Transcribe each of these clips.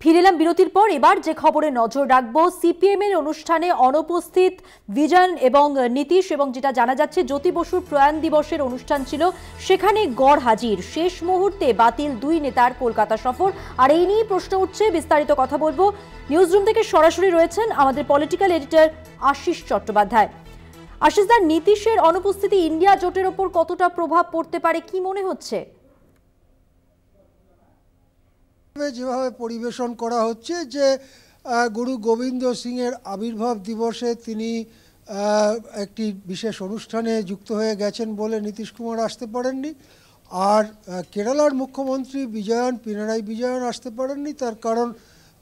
ফিরেলাম বিরতির পর। এবার যে খবরে নজর রাখবো, সিপিএম এর অনুষ্ঠানে অনুপস্থিত বিজয়ন এবং নীতিশ, এবং যেটা জানা যাচ্ছে জ্যোতি বসুর প্রয়াণ দিবসের অনুষ্ঠান ছিল, সেখানে গড় হাজির। শেষ মুহূর্তে বাতিল দুই নেতার কলকাতা সফর, আর এই নিয়ে প্রশ্ন উঠছে। বিস্তারিত কথা বলবো। নিউজ রুম থেকে সরাসরি রয়েছেন আমাদের পলিটিক্যাল এডিটর আশিস চট্টোপাধ্যায়। আশিসদা, নীতিশের অনুপস্থিতি ইন্ডিয়া জোটের ওপর কতটা প্রভাব পড়তে পারে, কি মনে হচ্ছে? যেভাবে পরিবেশন করা হচ্ছে যে গুরু গোবিন্দ সিং এর আবির্ভাব দিবসে তিনি একটি বিশেষ অনুষ্ঠানে যুক্ত হয়ে গেছেন বলে নীতিশ কুমার আসতে পারেননি, আর কেরালার মুখ্যমন্ত্রী পিনারাই বিজয়ন আসতে পারেননি। তার কারণ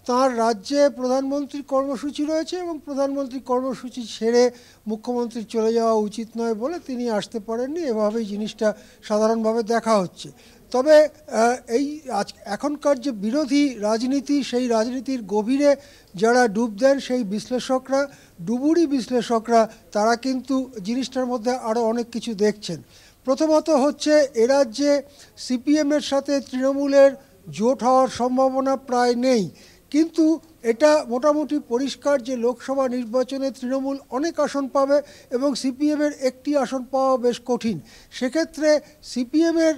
তার রাজ্যে প্রধানমন্ত্রীর কর্মসূচি রয়েছে এবং প্রধানমন্ত্রীর কর্মসূচি ছেড়ে মুখ্যমন্ত্রীর চলে যাওয়া উচিত নয় বলে তিনি আসতে পারেননি। এভাবেই জিনিসটা সাধারণভাবে দেখা হচ্ছে। তবে এই এখনকার যে বিরোধী রাজনীতি, সেই রাজনীতির গভীরে যারা ডুব দেন সেই বিশ্লেষকরা, ডুবুরি বিশ্লেষকরা, তারা কিন্তু জিনিসটার মধ্যে আরও অনেক কিছু দেখছেন। প্রথমত হচ্ছে, এ রাজ্যে সিপিএমের সাথে তৃণমূলের জোট হওয়ার সম্ভাবনা প্রায় নেই, কিন্তু এটা মোটামুটি পরিষ্কার যে লোকসভা নির্বাচনে তৃণমূল অনেক আসন পাবে এবং সিপিএমের একটি আসন পাওয়া বেশ কঠিন। সেক্ষেত্রে সিপিএমের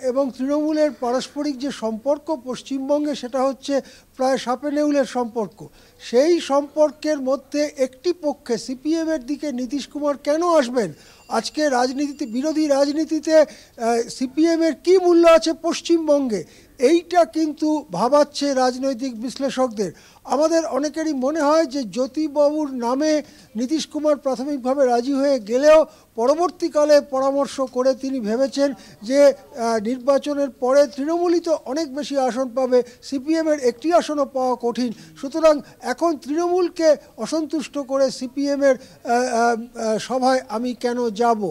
এবং তৃণমূলের পারস্পরিক যে সম্পর্ক পশ্চিমবঙ্গে, সেটা হচ্ছে প্রায় সাপে নেউলের সম্পর্ক। সেই সম্পর্কের মধ্যে একটি পক্ষে সিপিএমের দিকে নীতিশ কুমার কেন আসবেন? আজকে রাজনীতিতে, বিরোধী রাজনীতিতে সিপিএমের কী মূল্য আছে পশ্চিমবঙ্গে, এইটা কিন্তু ভাবাচ্ছে রাজনৈতিক বিশ্লেষকদের। আমাদের অনেকেরই মনে হয় যে জ্যোতিবাবুর নামে নীতিশ কুমার প্রাথমিকভাবে রাজি হয়ে গেলেও পরবর্তীকালে পরামর্শ করে তিনি ভেবেছেন যে নির্বাচনের পরে তৃণমূলই তো অনেক বেশি আসন পাবে, সিপিএমের একটি আসনও পাওয়া কঠিন। সুতরাং এখন তৃণমূলকে অসন্তুষ্ট করে সিপিএমের সভায় আমি কেন যাব?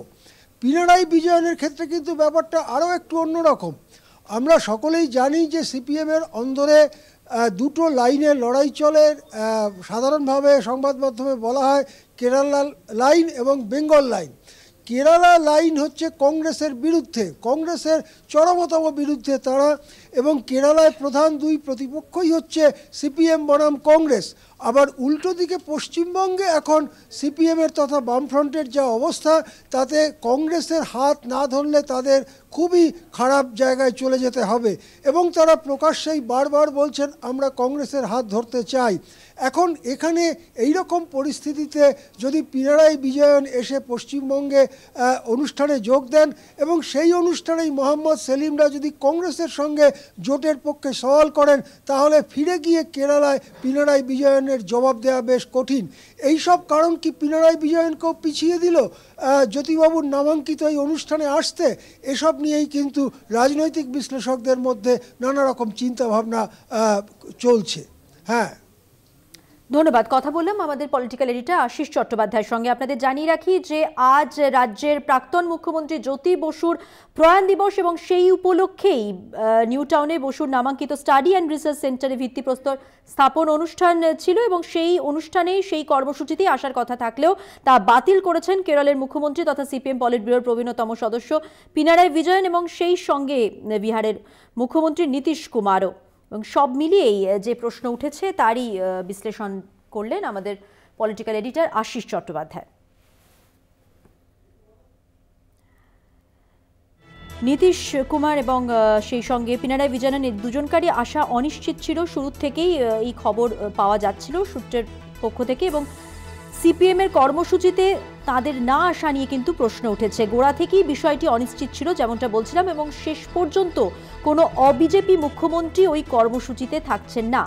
পিনারাই বিজয়নের ক্ষেত্রে কিন্তু ব্যাপারটা আরও একটু অন্যরকম। আমরা সকলেই জানি যে সিপিএমের অন্দরে দুটো লাইনের লড়াই চলে। সাধারণভাবে সংবাদ মাধ্যমে বলা হয় কেরালা লাইন এবং বেঙ্গল লাইন। কেরালা লাইন হচ্ছে কংগ্রেসের বিরুদ্ধে, কংগ্রেসের চরমতম বিরুদ্ধে তারা, এবং কেরালায় প্রধান দুই প্রতিপক্ষই হচ্ছে সিপিএম বনাম কংগ্রেস। আবার উল্টো দিকে পশ্চিমবঙ্গে এখন সিপিএমের তথা বামফ্রন্টের যা অবস্থা, তাতে কংগ্রেসের হাত না ধরলে তাদের খুবই খারাপ জায়গায় চলে যেতে হবে, এবং তারা প্রকাশ্যেই বারবার বলছেন আমরা কংগ্রেসের হাত ধরতে চাই। এখন এখানে এই রকম পরিস্থিতিতে যদি পিনারাই বিজয়ন এসে পশ্চিমবঙ্গে অনুষ্ঠানে যোগ দেন এবং সেই অনুষ্ঠানেই মোহাম্মদ সেলিমরা যদি কংগ্রেসের সঙ্গে জোটের পক্ষে সওয়াল করেন, তাহলে ফিরে গিয়ে কেরালায় পিনারাই বিজয়নের জবাব দেওয়া বেশ কঠিন। এই সব কারণ কি পিনারাই বিজয়নকেও পিছিয়ে দিল জ্যোতিবাবুর নামাঙ্কিত এই অনুষ্ঠানে আসতে? এসব নিয়েই কিন্তু রাজনৈতিক বিশ্লেষকদের মধ্যে নানা রকম চিন্তাভাবনা চলছে। হ্যাঁ, ধন্যবাদ। কথা বললাম আমাদের পলিটিক্যাল এডিটর আশিস চট্টোপাধ্যায়ের সঙ্গে। আপনাদের জানিয়ে রাখি যে আজ রাজ্যের প্রাক্তন মুখ্যমন্ত্রী জ্যোতি বসুর প্রয়াণ দিবস, এবং সেই উপলক্ষেই নিউ টাউনে বসুর নামাঙ্কিত স্টাডি অ্যান্ড রিসার্চ সেন্টারে ভিত্তিপ্রস্তর স্থাপন অনুষ্ঠান ছিল, এবং সেই অনুষ্ঠানেই, সেই কর্মসূচিতেই আসার কথা থাকলেও তা বাতিল করেছেন কেরলের মুখ্যমন্ত্রী তথা সিপিএম পলিট ব্যুরোর প্রবীণতম সদস্য পিনারাই বিজয়ন এবং সেই সঙ্গে বিহারের মুখ্যমন্ত্রী নীতিশ কুমারও। এবং সব মিলিয়েই যে প্রশ্ন উঠেছে তারই বিশ্লেষণ করলেন আমাদের পলিটিক্যাল এডিটর আশিস চট্টোপাধ্যায়। নীতিশ কুমার এবং সেই সঙ্গে পিনারাই বিজয়নের দুজনকারই আশা অনিশ্চিত ছিল। শুরু থেকেই এই খবর পাওয়া যাচ্ছিল সূত্রের পক্ষ থেকে, এবং সিপিএম এর কর্মসূচিতে তাদের না আসা নিয়ে কিন্তু প্রশ্ন উঠেছে। গোড়া থেকেই বিষয়টি অনিশ্চিত ছিল, যেমনটা বলছিলাম, এবং শেষ পর্যন্ত কোনো অবিজেপি মুখ্যমন্ত্রী ওই কর্মসূচিতে থাকছেন না।